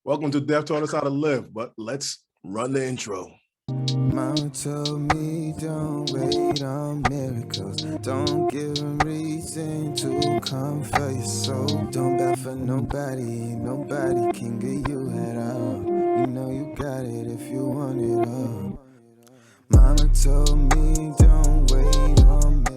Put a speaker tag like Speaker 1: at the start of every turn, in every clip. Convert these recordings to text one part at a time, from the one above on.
Speaker 1: Welcome to Death Taught Us How to Live, but let's run the intro.
Speaker 2: Mama told me don't wait on miracles. Don't give them reason to come for your soul. Don't beg for nobody, nobody can get you at all. You know you got it if you want it all. Mama told me don't wait on miracles.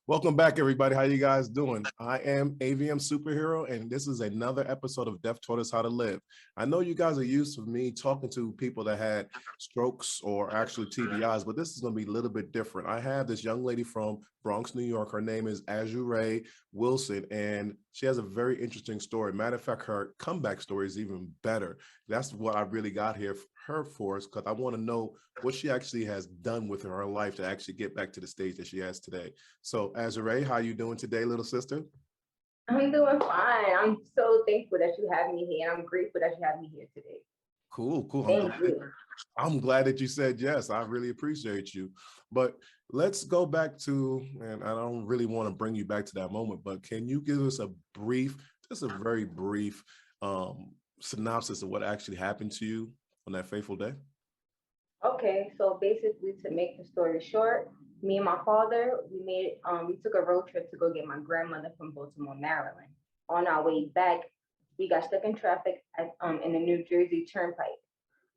Speaker 1: Welcome back, everybody. How you guys doing? I am AVM Superhero, and this is another episode of Death Taught Us How to Live. I know you guys are used to me talking to people that had strokes or actually TBIs, but this is going to be a little bit different. I have this young lady from Bronx, New York. Her name is Azzura'e Wilson, and she has a very interesting story. Matter of fact, her comeback story is even better. That's what I really got here her for us, because I want to know what she actually has done with her life to actually get back to the stage that she has today. So Azzura'e, how you doing today, little sister?
Speaker 3: I'm doing fine. I'm so thankful that you have me here. I'm grateful that you have me here today.
Speaker 1: Cool.
Speaker 3: Thank you.
Speaker 1: I'm glad that you said yes. I really appreciate you. But let's go back to, and I don't really want to bring you back to that moment, but can you give us a brief, just a very brief synopsis of what actually happened to you on that fateful day?
Speaker 3: Okay, so basically, to make the story short, me and my father, we took a road trip to go get my grandmother from Baltimore, Maryland. On our way back, we got stuck in traffic in the New Jersey Turnpike.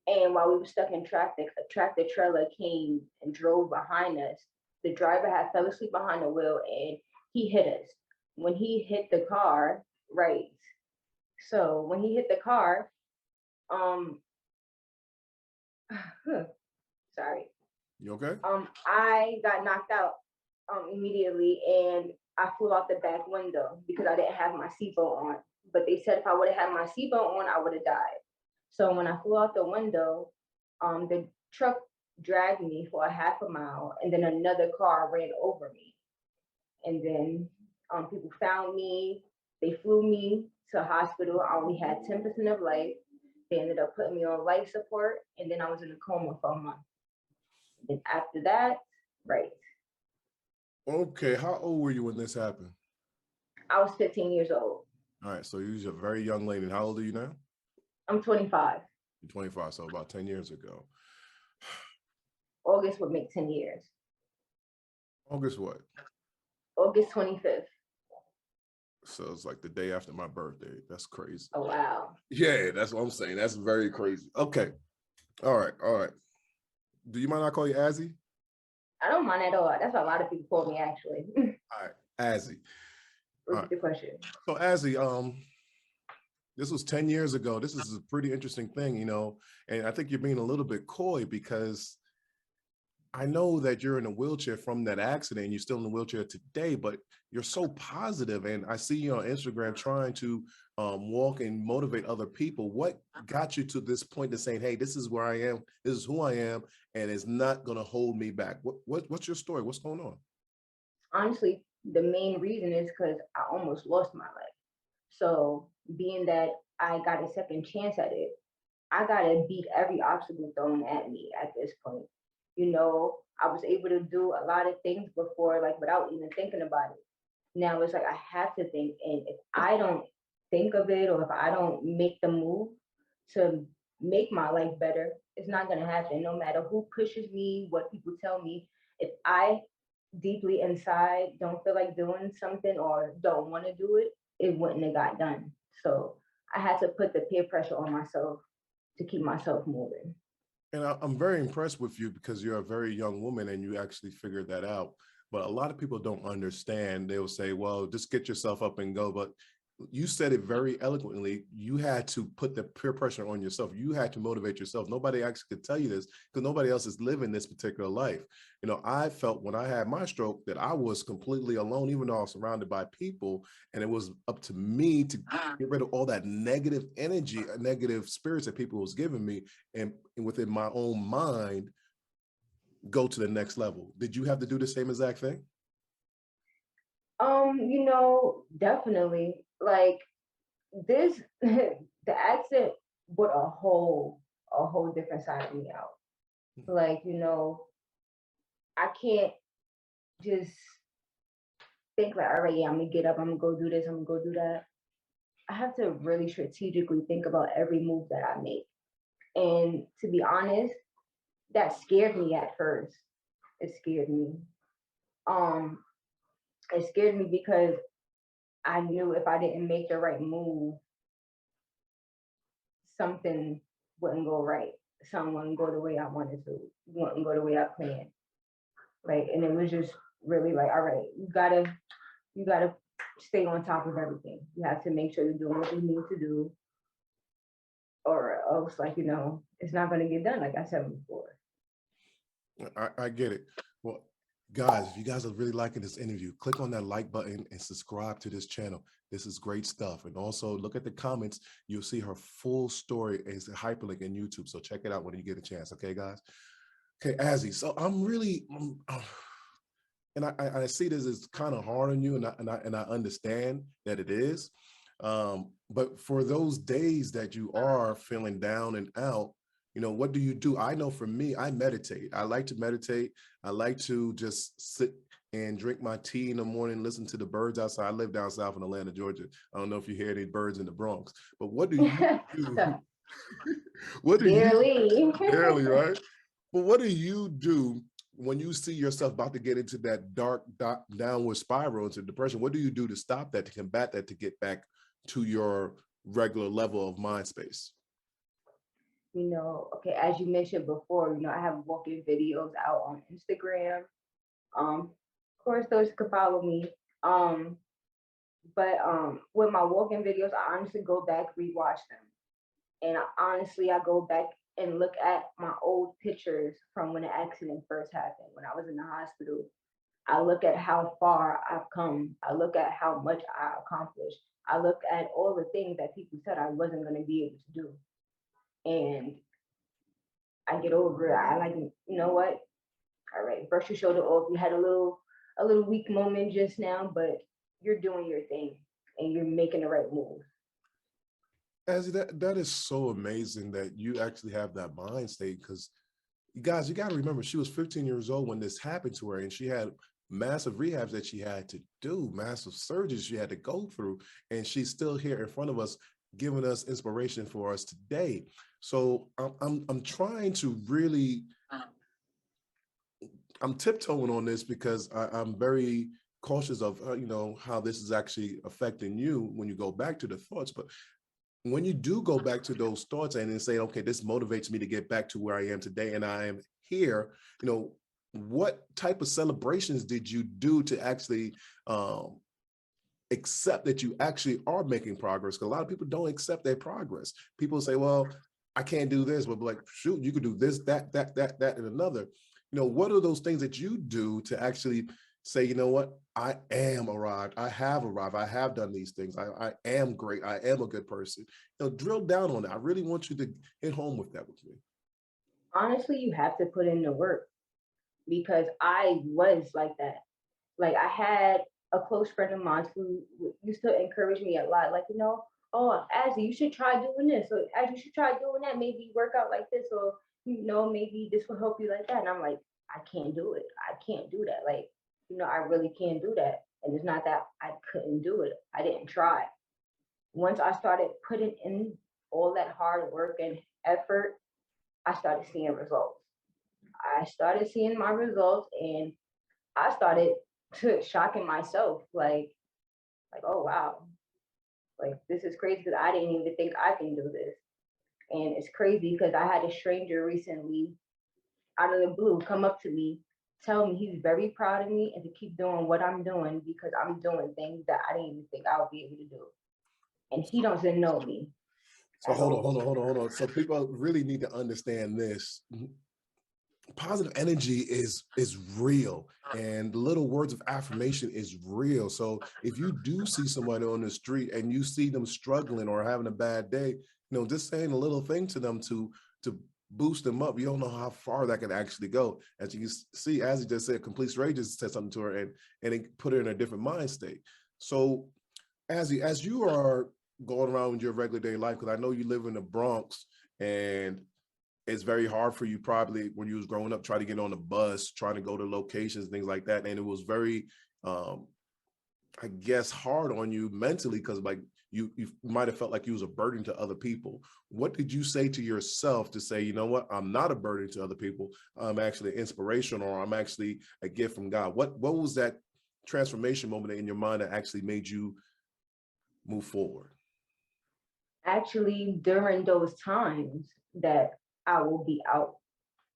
Speaker 3: And while we were stuck in traffic, a tractor trailer came and drove behind us. The driver had fell asleep behind the wheel and he hit us. When he hit the car, right? So when he hit the car, um, sorry.
Speaker 1: You okay?
Speaker 3: I got knocked out immediately and I flew out the back window because I didn't have my seatbelt on. But they said if I would have had my seatbelt on, I would have died. So when I flew out the window, the truck dragged me for a half a mile and then another car ran over me. And then people found me, they flew me to hospital. I only had 10% of life. They ended up putting me on life support and then I was in a coma for a month. Then after that, right.
Speaker 1: Okay, how old were you when this happened?
Speaker 3: I was 15 years old.
Speaker 1: All right, so you're a very young lady. And how old are you now?
Speaker 3: I'm 25.
Speaker 1: You're 25, so about 10 years ago.
Speaker 3: August would make 10 years.
Speaker 1: August what?
Speaker 3: August 25th.
Speaker 1: So it's like the day after my birthday. That's crazy.
Speaker 3: Oh, wow.
Speaker 1: Yeah, that's what I'm saying. That's very crazy. Okay. All right. Do you mind I call you Azzy?
Speaker 3: I don't mind at all. That's what a lot of people call me, actually.
Speaker 1: All right, Azzy.
Speaker 3: Repeat the question.
Speaker 1: So Azzy, this was 10 years ago. This is a pretty interesting thing, and I think you're being a little bit coy because I know that you're in a wheelchair from that accident and you're still in the wheelchair today, but you're so positive, and I see you on Instagram trying to walk and motivate other people. What got you to this point of saying, hey, this is where I am, this is who I am, and it's not going to hold me back? What's your story? What's going on?
Speaker 3: Honestly, the main reason is because I almost lost my leg. So being that I got a second chance at it, I got to beat every obstacle thrown at me at this point. I was able to do a lot of things before, like without even thinking about it. Now it's like I have to think, and if I don't think of it or if I don't make the move to make my life better, it's not going to happen. No matter who pushes me, what people tell me, if I deeply inside don't feel like doing something or don't want to do it, it wouldn't have got done. So I had to put the peer pressure on myself to keep myself moving.
Speaker 1: And I'm very impressed with you because you're a very young woman and you actually figured that out. But a lot of people don't understand. They'll say, well, just get yourself up and go. But you said it very eloquently. You had to put the peer pressure on yourself. You had to motivate yourself. Nobody actually could tell you this because nobody else is living this particular life. I felt when I had my stroke that I was completely alone, even though I was surrounded by people, and it was up to me to get rid of all that negative energy, negative spirits that people was giving me, and within my own mind, go to the next level. Did you have to do the same exact thing?
Speaker 3: Definitely. Like this, the accent brought a whole different side of me out. Like, I can't just think like, all right, yeah, I'm gonna get up, I'm gonna go do this, I'm gonna go do that. I have to really strategically think about every move that I make. And to be honest, that scared me at first. It scared me. Um, it scared me because I knew if I didn't make the right move, something wouldn't go right. Something wouldn't go the way I wanted to, wouldn't go the way I planned. Like, and it was just really like, all right, you gotta stay on top of everything. You have to make sure you're doing what you need to do, or else, like, it's not gonna get done, like I said before.
Speaker 1: I get it. Well, guys, if you guys are really liking this interview, click on that like button and subscribe to this channel. This is great stuff. And also look at the comments. You'll see her full story as a hyperlink in YouTube. So check it out when you get a chance. Okay, guys? Okay, Azzy. So I'm really, and I see this as kind of hard on you, and I understand that it is. But for those days that you are feeling down and out, what do you do? I know for me, I meditate. I like to meditate. I like to just sit and drink my tea in the morning, listen to the birds outside. I live down south in Atlanta, Georgia. I don't know if you hear any birds in the Bronx, but what do you do? What do you barely, right? But what do you do when you see yourself about to get into that dark downward spiral into depression? What do you do to stop that, to combat that, to get back to your regular level of mind space?
Speaker 3: Okay, as you mentioned before, I have walking videos out on Instagram. Of course, those could follow me. But with my walking videos, I honestly go back, rewatch them. And I go back and look at my old pictures from when the accident first happened, when I was in the hospital. I look at how far I've come. I look at how much I accomplished. I look at all the things that people said I wasn't going to be able to do. And I get over it. I like, you know what? All right, brush your shoulder off. You had a little weak moment just now, but you're doing your thing and you're making the right move.
Speaker 1: Azzy, that is so amazing that you actually have that mind state, because you guys, you got to remember, she was 15 years old when this happened to her, and she had massive rehabs that she had to do, massive surgeries she had to go through, and she's still here in front of us, giving us inspiration for us today. So I'm trying to really, I'm tiptoeing on this because I'm very cautious of how this is actually affecting you when you go back to the thoughts. But when you do go back to those thoughts and then say, okay, this motivates me to get back to where I am today, and I am here, what type of celebrations did you do to actually accept that you actually are making progress? Because a lot of people don't accept their progress. People say, well, I can't do this, but like, shoot, you could do this, that, and another. What are those things that you do to actually say, you know what, I am arrived, I have arrived, I have done these things, I am great, I am a good person? Drill down on that. I really want you to hit home with that with me.
Speaker 3: Honestly, you have to put in the work, because I was like that. Like, I had a close friend of mine who used to encourage me a lot, like, oh, Azzy, you should try doing this, or Azzy, you should try doing that, maybe work out like this, or maybe this will help you like that. And I'm like, I can't do it. I can't do that. Like, I really can't do that. And it's not that I couldn't do it. I didn't try. Once I started putting in all that hard work and effort, I started seeing results. I started seeing my results, and I started shocking myself, like, oh wow, like, this is crazy, because I didn't even think I can do this. And it's crazy because I had a stranger recently, out of the blue, come up to me, tell me he's very proud of me and to keep doing what I'm doing, because I'm doing things that I didn't even think I would be able to do. And he doesn't know me.
Speaker 1: So hold on. So people really need to understand this. Positive energy is real, and little words of affirmation is real. So if you do see somebody on the street and you see them struggling or having a bad day, just saying a little thing to them to boost them up, you don't know how far that can actually go. As you see, as you just said, complete strangers said something to her and it put her in a different mind state. So as you are going around with your regular day life, because I know you live in the Bronx, and it's very hard for you probably when you was growing up, trying to get on the bus, trying to go to locations, things like that. And it was very, I guess, hard on you mentally, because like you might have felt like you was a burden to other people. What did you say to yourself to say, you know what, I'm not a burden to other people. I'm actually inspirational, or I'm actually a gift from God. What was that transformation moment in your mind that actually made you move forward?
Speaker 3: Actually, during those times that I will be out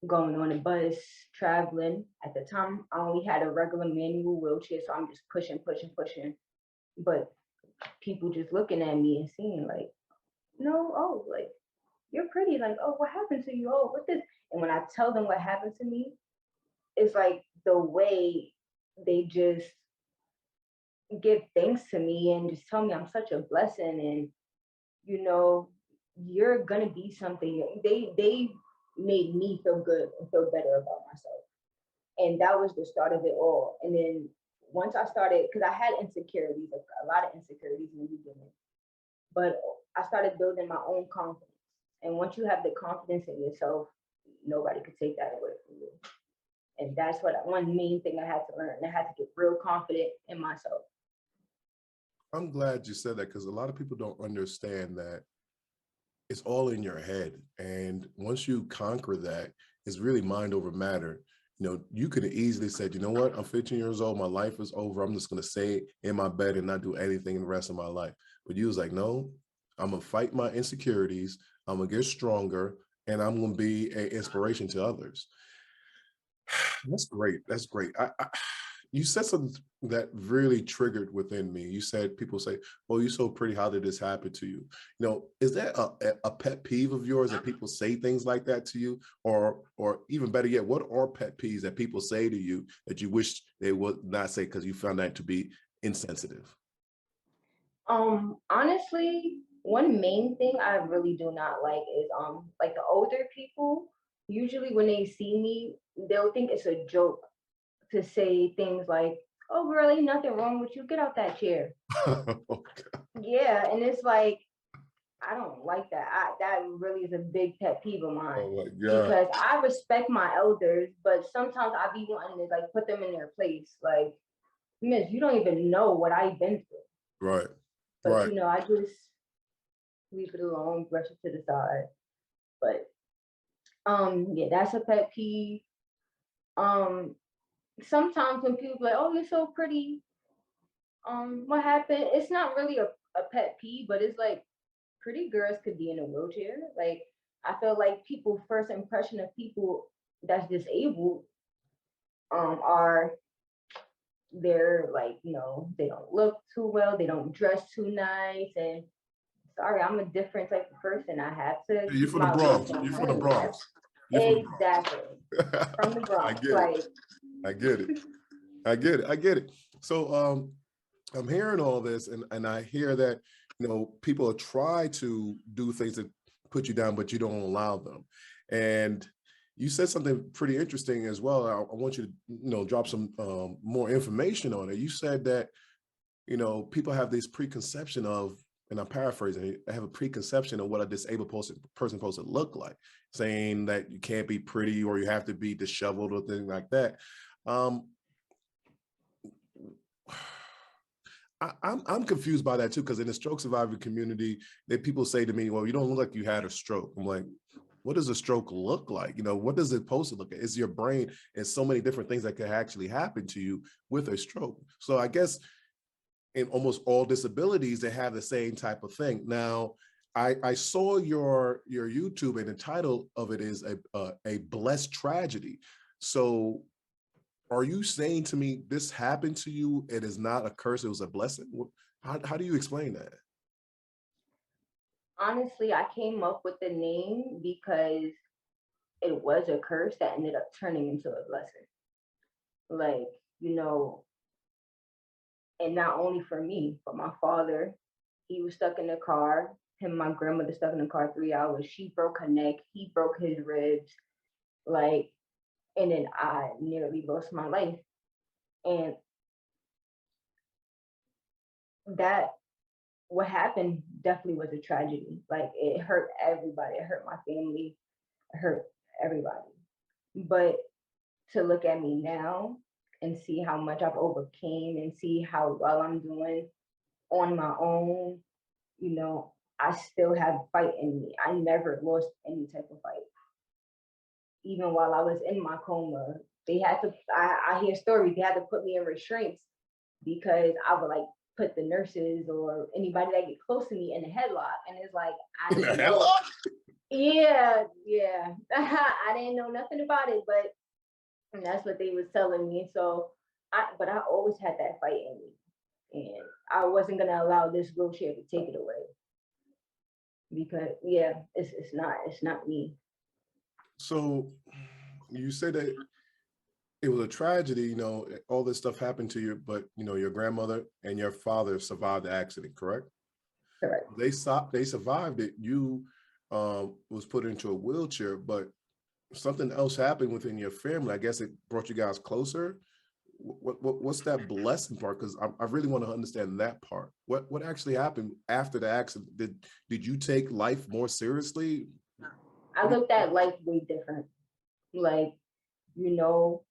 Speaker 3: going on a bus, traveling. At the time, I only had a regular manual wheelchair, so I'm just pushing, pushing, pushing. But people just looking at me and seeing like, no, oh, like you're pretty. Like, oh, what happened to you? Oh, what this? And when I tell them what happened to me, it's like the way they just give thanks to me and just tell me I'm such a blessing, and you know, you're gonna be something. They made me feel good and feel better about myself. And that was the start of it all. And then once I started, because I had insecurities, a lot of insecurities in the beginning, but I started building my own confidence. And once you have the confidence in yourself, nobody could take that away from you. And that's what one main thing I had to learn. I had to get real confident in myself.
Speaker 1: I'm glad you said that, because a lot of people don't understand that it's all in your head. And once you conquer that, it's really mind over matter. You know, you could have easily said, you know what, I'm 15 years old, my life is over. I'm just going to stay in my bed and not do anything in the rest of my life. But you was like, no, I'm going to fight my insecurities. I'm going to get stronger, and I'm going to be an inspiration to others. That's great. That's great. You said something that really triggered within me. You said, people say, "Oh, you're so pretty. How did this happen to you?" You know, is that a pet peeve of yours that people say things like that to you, or even better yet, what are pet peeves that people say to you that you wish they would not say because you found that to be insensitive?
Speaker 3: Honestly, one main thing I really do not like is like the older people, usually when they see me, they'll think it's a joke to say things like, "Oh, girl, ain't nothing wrong with you. Get out that chair."
Speaker 1: Okay.
Speaker 3: Yeah, and it's like I don't like that. That really is a big pet peeve of mine,
Speaker 1: Oh my God.
Speaker 3: because I respect my elders, but sometimes I be wanting to like put them in their place. Like, Miss, you don't even know what I've been through.
Speaker 1: Right.
Speaker 3: But
Speaker 1: Right.
Speaker 3: I just leave it alone, brush it to the side. But yeah, that's a pet peeve. Um, Sometimes when people be like, "Oh, you're so pretty," what happened? It's not really a pet peeve, but it's like pretty girls could be in a wheelchair. Like I feel like people first impression of people that's disabled are they're like, they don't look too well, they don't dress too nice, and sorry, I'm a different type of person. I have to
Speaker 1: You're
Speaker 3: keep
Speaker 1: from the
Speaker 3: my looks
Speaker 1: Bronx.
Speaker 3: on
Speaker 1: You're from the
Speaker 3: point.
Speaker 1: Bronx. You're from the
Speaker 3: Exactly. From the
Speaker 1: Bronx. I
Speaker 3: Bronx.
Speaker 1: get it.
Speaker 3: Like,
Speaker 1: I get it. I get it. I get it. So I'm hearing all this, and I hear that, people try to do things that put you down, but you don't allow them. And you said something pretty interesting as well. I want you to, drop some more information on it. You said that, people have this preconception of, and I'm paraphrasing, they have a preconception of what a disabled person supposed to look like, saying that you can't be pretty or you have to be disheveled or things like that. Um, I'm confused by that too, because in the stroke survivor community, that people say to me, "Well, you don't look like you had a stroke." I'm like, what does a stroke look like? What does it supposed to look like? It's your brain and so many different things that could actually happen to you with a stroke. So I guess in almost all disabilities, they have the same type of thing. Now, I saw your YouTube, and the title of it is a blessed tragedy. So are you saying to me this happened to you? It is not a curse, it was a blessing? How do you explain that?
Speaker 3: honestly, I came up with the name because it was a curse that ended up turning into a blessing. Like, you know, and not only for me, but my father, he was stuck in the car. Him and my grandmother stuck in the car 3 hours. She broke her neck, he broke his ribs, like, and then I nearly lost my life. And that what happened definitely was a tragedy. Like it hurt everybody. It hurt my family. It hurt everybody. But to look at me now and see how much I've overcame and see how well I'm doing on my own, you know, I still have fight in me. I never lost any type of fight. Even while I was in my coma, they had to, I hear stories, they had to put me in restraints because I would like put the nurses or anybody that get close to me in a headlock. And it's like, I
Speaker 1: In a
Speaker 3: didn't know.
Speaker 1: headlock?
Speaker 3: Yeah, yeah. I didn't know nothing about it, but that's what they was telling me. So but I always had that fight in me. And I wasn't gonna allow this wheelchair to take it away. Because yeah, it's not me.
Speaker 1: So you say that it was a tragedy, you know, all this stuff happened to you, but you know, your grandmother and your father survived the accident, correct?
Speaker 3: Correct.
Speaker 1: They survived it. You was put into a wheelchair, but something else happened within your family. I guess it brought you guys closer. What's that blessing part? Because I really want to understand that part. What actually happened after the accident? Did you take life more seriously?
Speaker 3: I looked at life way different. Like, you know,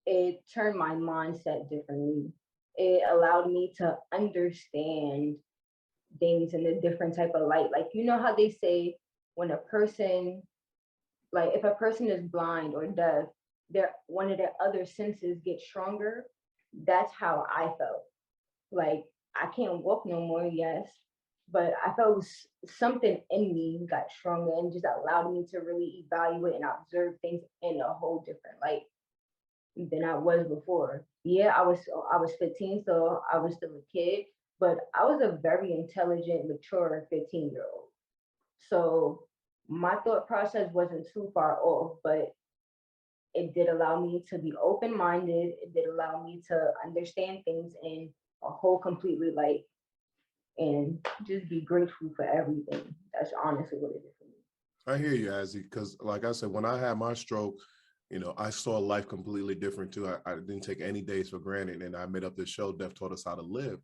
Speaker 3: it turned my mindset differently. It allowed me to understand things in a different type of light. Like, you know how they say when a person, like if a person is blind or deaf, their one of their other senses get stronger. That's how I felt. Like I can't walk no more, yes, but I felt something in me got stronger and just allowed me to really evaluate and observe things in a whole different light than I was before. Yeah, I was 15, so I was still a kid, but I was a very intelligent, mature 15-year-old. So my thought process wasn't too far off, but it did allow me to be open-minded. It did allow me to understand things in a whole completely light and just be grateful for everything. That's honestly what it is for me.
Speaker 1: I hear you, Azzy, because like I said, when I had my stroke, you know, I saw life completely different too. I didn't take any days for granted, and I made up this show, Death Taught Us How to Live.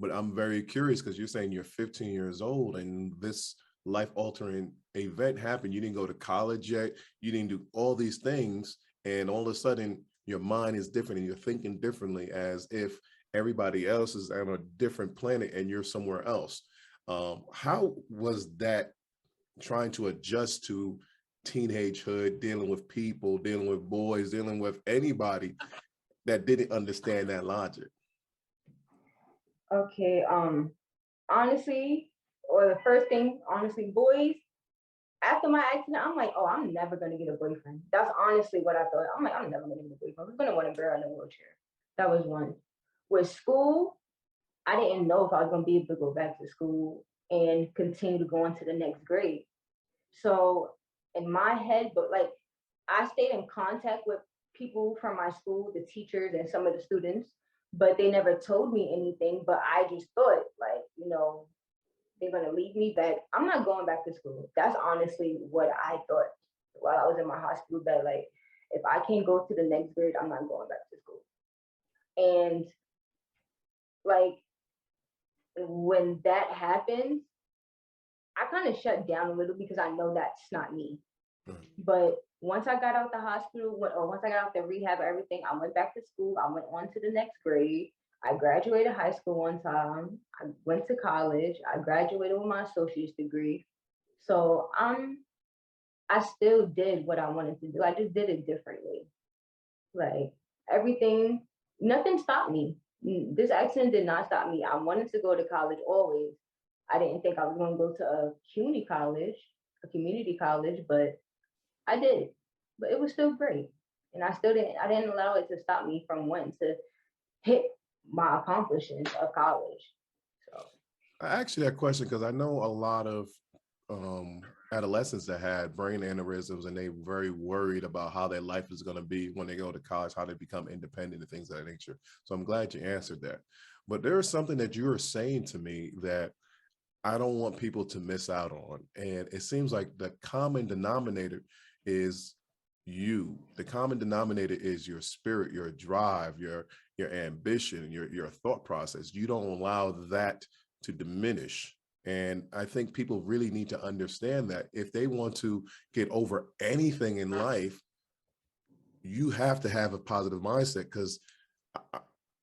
Speaker 1: But I'm very curious because you're saying you're 15 years old and this life-altering event happened. You didn't go to college yet. You didn't do all these things, and all of a sudden your mind is different and you're thinking differently as if everybody else is on a different planet and you're somewhere else. How was that trying to adjust to teenagehood, dealing with people, dealing with boys, dealing with anybody that didn't understand that logic?
Speaker 3: Okay, honestly, or the first thing, honestly, boys, after my accident, I'm like, oh, I'm never gonna get a boyfriend. That's honestly what I thought. I'm like, I'm never gonna get a boyfriend. Who's gonna want a girl in a wheelchair? That was one. With school, I didn't know if I was gonna be able to go back to school and continue to go on to the next grade. So in my head, but like I stayed in contact with people from my school, the teachers and some of the students, but they never told me anything. But I just thought, like, you know, they're gonna leave me back. I'm not going back to school. That's honestly what I thought while I was in my hospital bed. Like, if I can't go to the next grade, I'm not going back to school. And like when that happened, I kind of shut down a little because I know that's not me. But once I got out the hospital, or once I got out the rehab, everything, I went back to school. I went on to the next grade. I graduated high school one time. I went to college. I graduated with my associate's degree. So I still did what I wanted to do. I just did it differently. Like everything, nothing stopped me. This accident did not stop me. I wanted to go to college always. I didn't think I was going to go to a community college, but I did. But it was still great. And I didn't allow it to stop me from wanting to hit my accomplishments of college. So
Speaker 1: I asked you that question because I know a lot of adolescents that had brain aneurysms and they were very worried about how their life is going to be when they go to college, how they become independent and things of that nature. So I'm glad you answered that. But there is something that you were saying to me that I don't want people to miss out on. And it seems like the common denominator is you. The common denominator is your spirit, your drive, your ambition, your thought process. You don't allow that to diminish. And I think people really need to understand that if they want to get over anything in life, you have to have a positive mindset because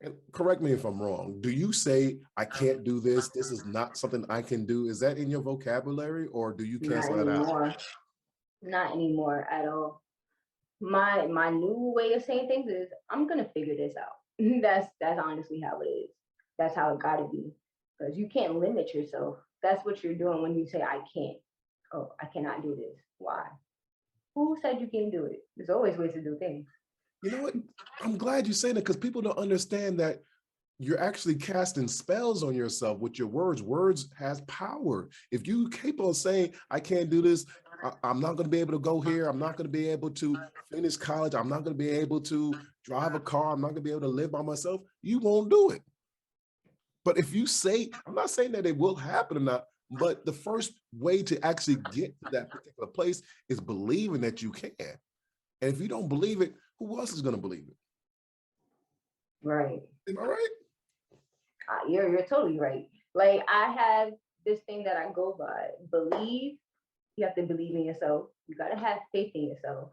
Speaker 1: And correct me if I'm wrong. Do you say, I can't do this? This is not something I can do. Is that in your vocabulary, or do you
Speaker 3: Not
Speaker 1: cancel that out?
Speaker 3: anymore. Not anymore at all. My new way of saying things is I'm gonna figure this out. That's honestly how it is. That's how it gotta be. Because you can't limit yourself. That's what you're doing when you say I can't. Oh, I cannot do this. Why? Who said you can't do it? There's always ways to do things.
Speaker 1: You know what? I'm glad you say that, because people don't understand that you're actually casting spells on yourself with your words. Words has power. If you keep on saying, I can't do this, I'm not going to be able to go here, I'm not going to be able to finish college, I'm not going to be able to drive a car, I'm not going to be able to live by myself, you won't do it. But if you say, I'm not saying that it will happen or not, but the first way to actually get to that particular place is believing that you can. And if you don't believe it, who else is going to believe it?
Speaker 3: Right.
Speaker 1: Am I right?
Speaker 3: You're totally right. Like I have this thing that I go by. Believe. You have to believe in yourself. You gotta have faith in yourself.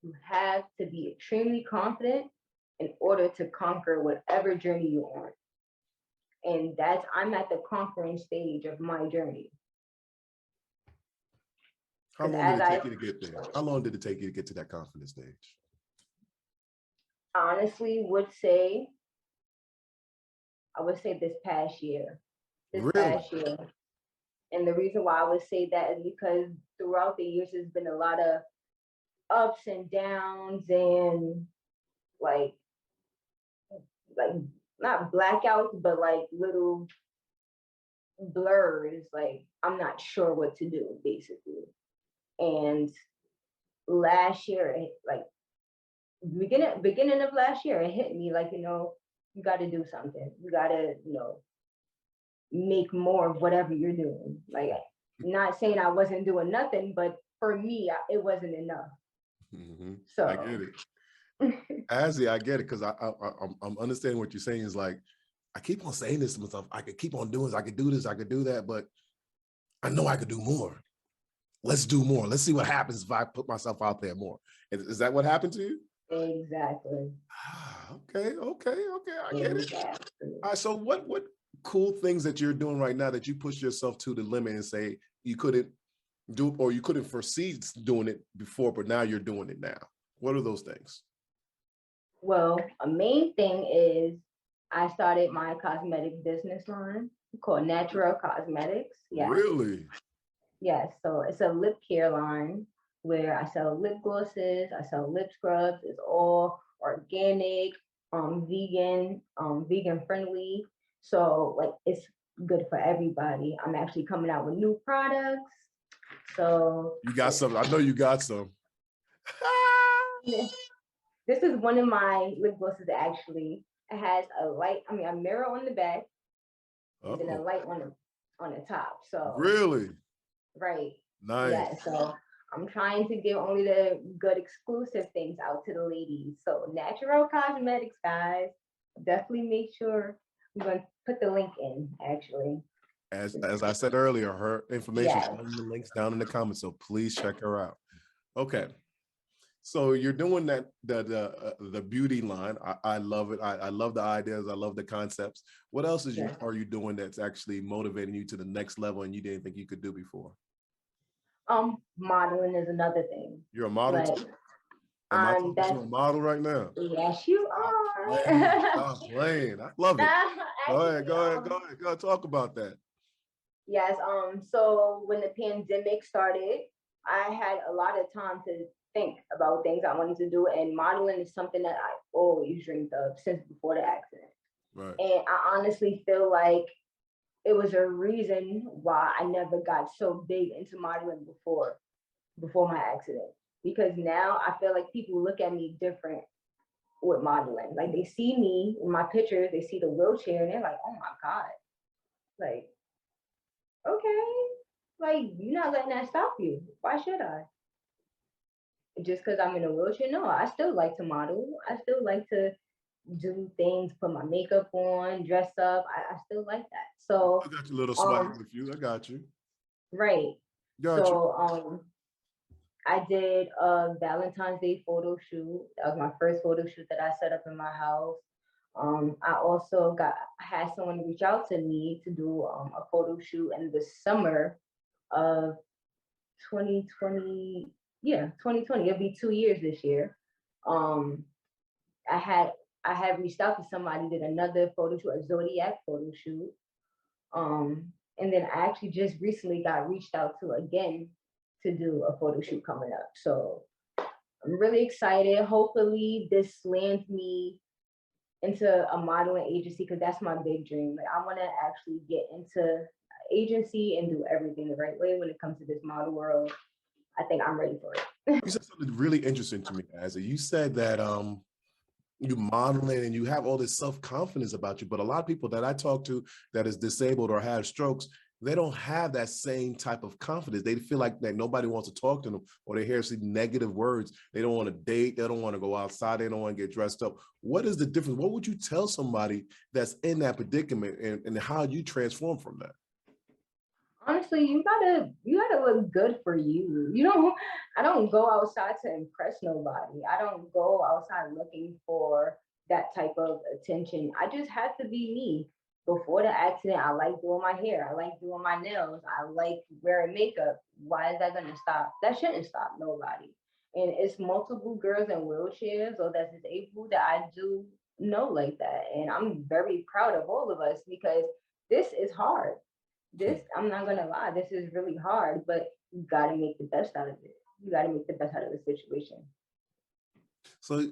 Speaker 3: You have to be extremely confident in order to conquer whatever journey you're on. And I'm at the conquering stage of my journey.
Speaker 1: How long did it take you to get there? How long did it take you to get to that confidence stage?
Speaker 3: Honestly, I would say this past year.
Speaker 1: Really?
Speaker 3: And the reason why I would say that is because throughout the years, there's been a lot of ups and downs and like not blackouts, but like little blurs. Like I'm not sure what to do, basically. And last year, like beginning of last year, it hit me like, you got to do something. You got to, make more of whatever you're doing. Like, not saying I wasn't doing nothing, but for me, it wasn't enough.
Speaker 1: Mm-hmm.
Speaker 3: So
Speaker 1: I get it. Azzy, I get it, because I'm understanding what you're saying. Is like, I keep on saying this to myself. I could keep on doing this. I could do this. I could do that. But I know I could do more. Let's do more. Let's see what happens if I put myself out there more. Is that what happened to you?
Speaker 3: Exactly.
Speaker 1: Okay. I get it. All right. So what cool things that you're doing right now that you push yourself to the limit and say you couldn't do, or you couldn't foresee doing it before, but now you're doing it now? What are those things?
Speaker 3: Well, a main thing is I started my cosmetic business line called Natural Cosmetics. Yes.
Speaker 1: Really?
Speaker 3: Yes. So it's a lip care line where I sell lip glosses, I sell lip scrubs. It's all organic, vegan friendly. So like it's good for everybody. I'm actually coming out with new products. So
Speaker 1: you got some. I know you got some.
Speaker 3: This is one of my lip glosses actually. It has a mirror on the back, and then a light on the top. So
Speaker 1: really?
Speaker 3: Right.
Speaker 1: Nice.
Speaker 3: Yeah. So I'm trying to give only the good exclusive things out to the ladies. So Natural Cosmetics, guys. Definitely make sure I'm going to put the link in actually.
Speaker 1: As I said earlier, her information is in the links down in the comments, so please check her out. Okay. So you're doing that, the beauty line. I love it. I love the ideas. I love the concepts. What else are you doing that's actually motivating you to the next level and you didn't think you could do before?
Speaker 3: Modeling is another thing.
Speaker 1: You're a model too? Am I talking to a model right now?
Speaker 3: Yes, you are.
Speaker 1: Stop playing. I love it. Go ahead. Talk about that.
Speaker 3: Yes. So when the pandemic started, I had a lot of time to think about things I wanted to do, and modeling is something that I always dreamed of since before the accident.
Speaker 1: Right.
Speaker 3: And I honestly feel like it was a reason why I never got so big into modeling before my accident. Because now I feel like people look at me different with modeling. Like they see me in my pictures, they see the wheelchair, and they're like, "Oh my God!" Like, okay, like you're not letting that stop you. Why should I? Just because I'm in a wheelchair? No, I still like to model. I still like to do things, put my makeup on, dress up. I still like that. So
Speaker 1: I got your little swag with you. I got you.
Speaker 3: Right.
Speaker 1: Got you.
Speaker 3: I did a Valentine's Day photo shoot. That was my first photo shoot that I set up in my house. I also had someone reach out to me to do a photo shoot in the summer of 2020. Yeah, 2020. It'll be 2 years this year. Um, I had I had reached out to somebody, did another photo shoot, a Zodiac photo shoot. And then I actually just recently got reached out to again to do a photo shoot coming up. So I'm really excited. Hopefully this lands me into a modeling agency because that's my big dream. Like I want to actually get into agency and do everything the right way when it comes to this model world. I think I'm ready for it.
Speaker 1: You said something really interesting to me, Azzy. You said that you modeling and you have all this self-confidence about you, but a lot of people that I talk to that is disabled or have strokes, they don't have that same type of confidence. They feel like that nobody wants to talk to them, or they hear some negative words. They don't want to date. They don't want to go outside. They don't want to get dressed up. What is the difference? What would you tell somebody that's in that predicament, and how you transform from that?
Speaker 3: Honestly, you gotta look good for you. I don't go outside to impress nobody. I don't go outside looking for that type of attention. I just have to be me. Before the accident, I like doing my hair. I like doing my nails. I like wearing makeup. Why is that gonna stop? That shouldn't stop nobody. And it's multiple girls in wheelchairs or that's disabled that I do know like that. And I'm very proud of all of us because this is hard. I'm not gonna lie, this is really hard, but you gotta make the best out of it. You gotta make the best out of the situation.
Speaker 1: So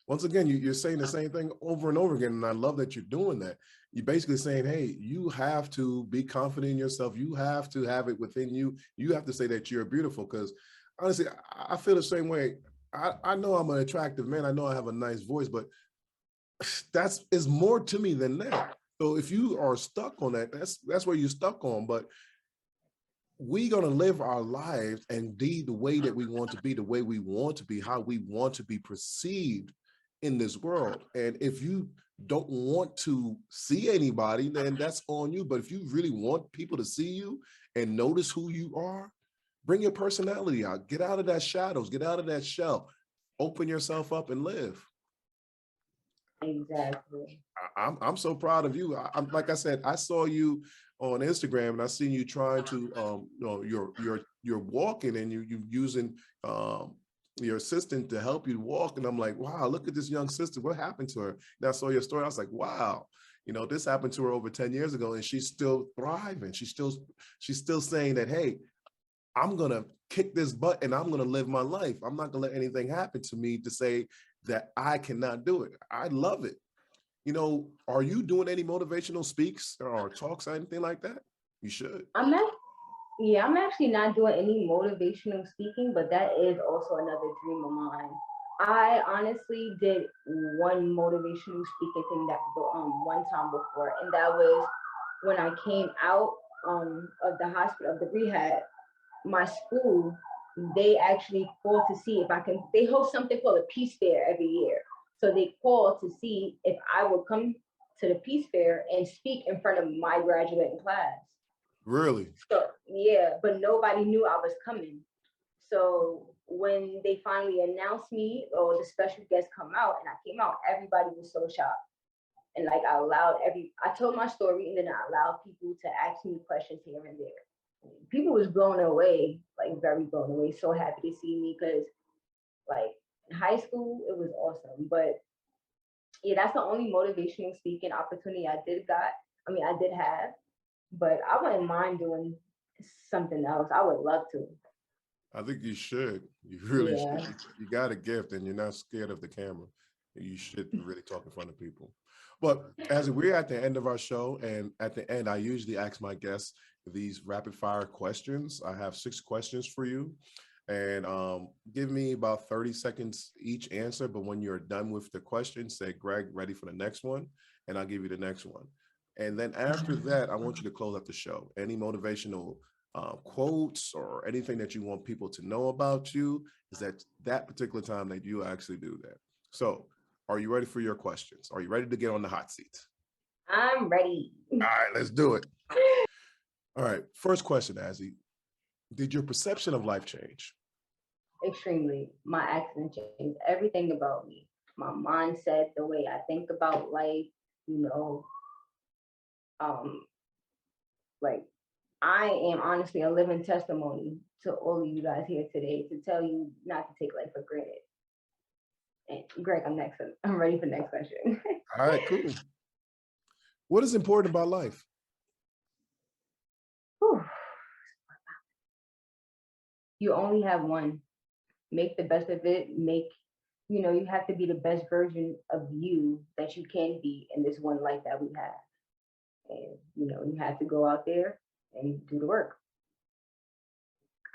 Speaker 1: once again, you're saying the same thing over and over again, and I love that you're doing that. You're basically saying, hey, you have to be confident in yourself. You have to have it within you. You have to say that you're beautiful, because honestly, I feel the same way. I know I'm an attractive man. I know I have a nice voice, but that's is more to me than that. So if you are stuck on that, that's where you're stuck on. But we're going to live our lives and be the way that we want to be, the way we want to be, how we want to be perceived in this world. And if you don't want to see anybody, then that's on you. But if you really want people to see you and notice who you are, bring your personality out, get out of that shadows, get out of that shell, open yourself up and live.
Speaker 3: Exactly.
Speaker 1: I'm so proud of you. I'm like I said, I saw you on Instagram and I seen you trying to you're walking and you using your assistant to help you walk, and I'm like, wow, look at this young sister. What happened to her? And I saw your story. I was like, wow, this happened to her over 10 years ago, and she's still thriving. She's still saying that, hey, I'm gonna kick this butt and I'm gonna live my life. I'm not gonna let anything happen to me to say that I cannot do it. I love it. Are you doing any motivational speaks or talks or anything like that? You should.
Speaker 3: I'm actually not doing any motivational speaking, but that is also another dream of mine. I honestly did one motivational speaking thing that one time before, and that was when I came out of the hospital, of the rehab. My school, they actually called to see if I can. They host something called a Peace Fair every year, so they called to see if I would come to the Peace Fair and speak in front of my graduating class.
Speaker 1: Really?
Speaker 3: So yeah, but nobody knew I was coming. So when they finally announced me or the special guest come out and I came out, everybody was so shocked. And like I told my story and then I allowed people to ask me questions here and there. People was blown away, like very blown away, so happy to see me because like in high school, it was awesome. But yeah, that's the only motivational speaking opportunity I did have, but I wouldn't mind doing something else. I would love to.
Speaker 1: I think you should. You really should. You got a gift and you're not scared of the camera. You should really talk in front of people. But as we're at the end of our show, and at the end, I usually ask my guests these rapid fire questions. I have 6 questions for you, and give me about 30 seconds each answer. But when you're done with the question, say, Greg, ready for the next one, and I'll give you the next one. And then after that, I want you to close up the show. Any motivational quotes or anything that you want people to know about you is that particular time that you actually do that. So are you ready for your questions? Are you ready to get on the hot seat?
Speaker 3: I'm ready.
Speaker 1: All right, let's do it. All right, first question, Azzy. Did your perception of life change?
Speaker 3: Extremely. My accident changed everything about me. my mindset, the way I think about life, you know, like I am honestly a living testimony to all of you guys here today to tell you not to take life for granted. And Greg, I'm next. I'm ready for the next question.
Speaker 1: All right, cool. What is important about life?
Speaker 3: Whew. You only have one. Make the best of it. You have to be the best version of you that you can be in this one life that we have. And, you have to go out there and do the work.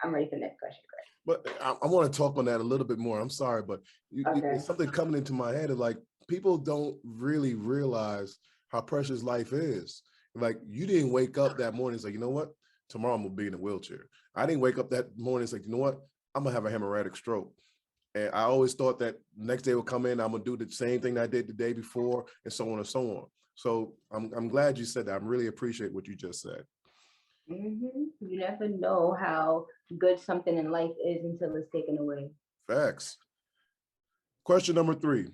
Speaker 3: I'm ready for the next question, Greg.
Speaker 1: But I want to talk on that a little bit more. I'm sorry, but it's something coming into my head of like, people don't really realize how precious life is. Like, you didn't wake up that morning, it's like, you know what? Tomorrow I'm gonna be in a wheelchair. I didn't wake up that morning, it's like, you know what? I'm gonna have a hemorrhagic stroke. And I always thought that next day will come in, I'm gonna do the same thing that I did the day before, and so on and so on. So I'm glad you said that. I really appreciate what you just said.
Speaker 3: You never know how good something in life is until it's taken away.
Speaker 1: Facts. Question number 3.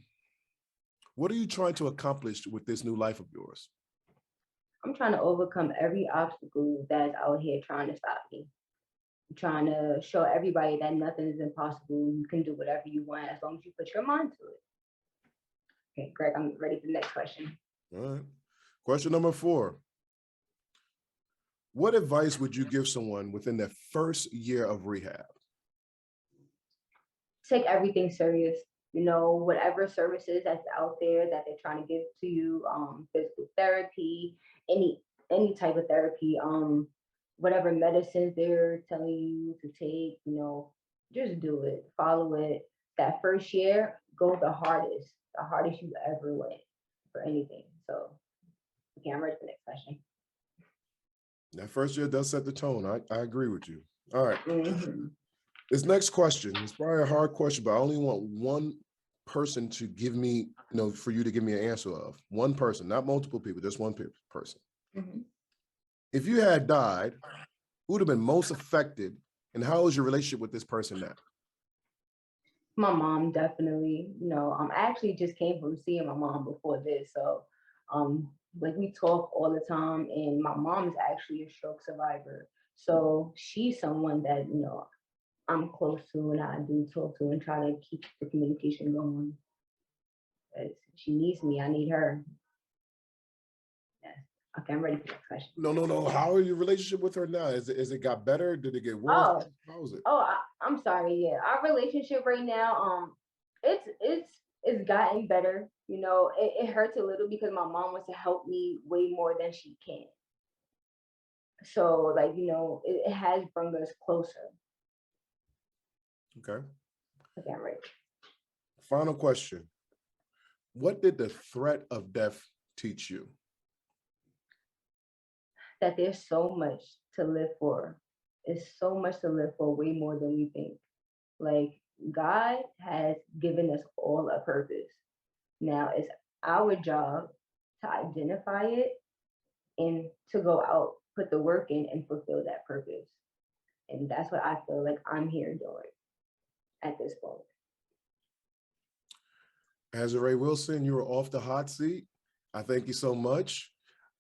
Speaker 1: What are you trying to accomplish with this new life of yours?
Speaker 3: I'm trying to overcome every obstacle that's out here trying to stop me. I'm trying to show everybody that nothing is impossible. You can do whatever you want as long as you put your mind to it. Okay, Greg, I'm ready for the next question.
Speaker 1: All right. Question number 4. What advice would you give someone within their first year of rehab?
Speaker 3: Take everything serious. Whatever services that's out there that they're trying to give to you, physical therapy, any type of therapy, whatever medicines they're telling you to take, just do it, follow it. That first year, go the hardest you ever went for anything. So, okay, I'm ready for the next question.
Speaker 1: That first year does set the tone. I agree with you. All right. This next question is probably a hard question, but I only want one person to give me, for you to give me an answer of. One person, not multiple people, just one person. If you had died, who would have been most affected, and how is your relationship with this person now?
Speaker 3: My mom, definitely. I actually just came from seeing my mom before this, so like we talk all the time, and my mom is actually a stroke survivor, so she's someone that I'm close to, and I do talk to and try to keep the communication going. She needs me, I need her. Yes. Okay, I'm ready for the next question.
Speaker 1: No. How are your relationship with her now? Is it got better? Did it get worse? How is it?
Speaker 3: I'm sorry. Yeah, our relationship right now, it's gotten better. It hurts a little because my mom wants to help me way more than she can. So, it has brought us closer.
Speaker 1: Okay.
Speaker 3: Okay, I'm ready.
Speaker 1: Final question. What did the threat of death teach you?
Speaker 3: That there's so much to live for. It's so much to live for, way more than we think. Like, God has given us all a purpose. Now it's our job to identify it and to go out, put the work in, and fulfill that purpose. And that's what I feel like I'm here doing at this point.
Speaker 1: Azzura'e Wilson, you are off the hot seat. I thank you so much.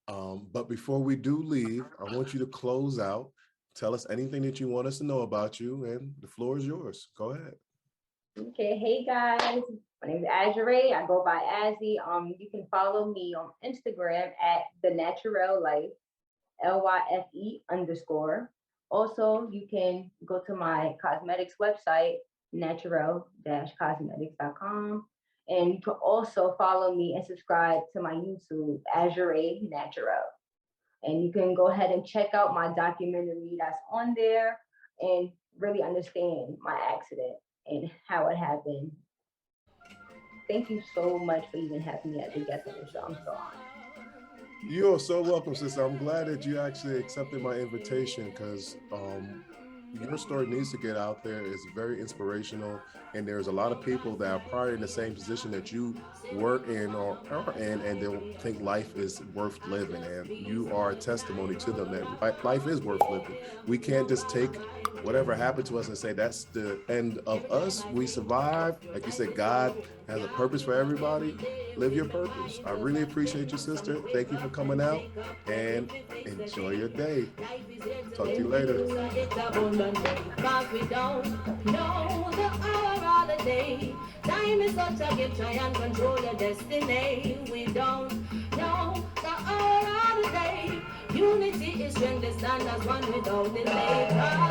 Speaker 1: But before we do leave, I want you to close out. Tell us anything that you want us to know about you, and the floor is yours. Go ahead.
Speaker 3: Okay, hey guys, my name is Azzura'e. I go by Azzy. You can follow me on Instagram at The Natural Life, LYFE_. Also, you can go to my cosmetics website, natural-cosmetics.com. And you can also follow me and subscribe to my YouTube, Azzura'e Natural. And you can go ahead and check out my documentary that's on there and really understand my accident and how it happened. Thank you so much for even having me as a guest on the show. I'm so honored.
Speaker 1: You're so welcome, sister. I'm glad that you actually accepted my invitation, because Your story needs to get out there. It's very inspirational, and there's a lot of people that are probably in the same position that you were in or are in, and they think life is worth living, and you are a testimony to them that life is worth living. We can't just take whatever happened to us and say that's the end of us. We survived. Like you said, God has a purpose for everybody. Live your purpose. I really appreciate you, sister. Thank you for coming out, and enjoy your day. Talk to you later.
Speaker 4: Cause we don't know the hour or the day. Time is such a gift, try and control your destiny. We don't know the hour or the day. Unity is strength, they stand as one without delay.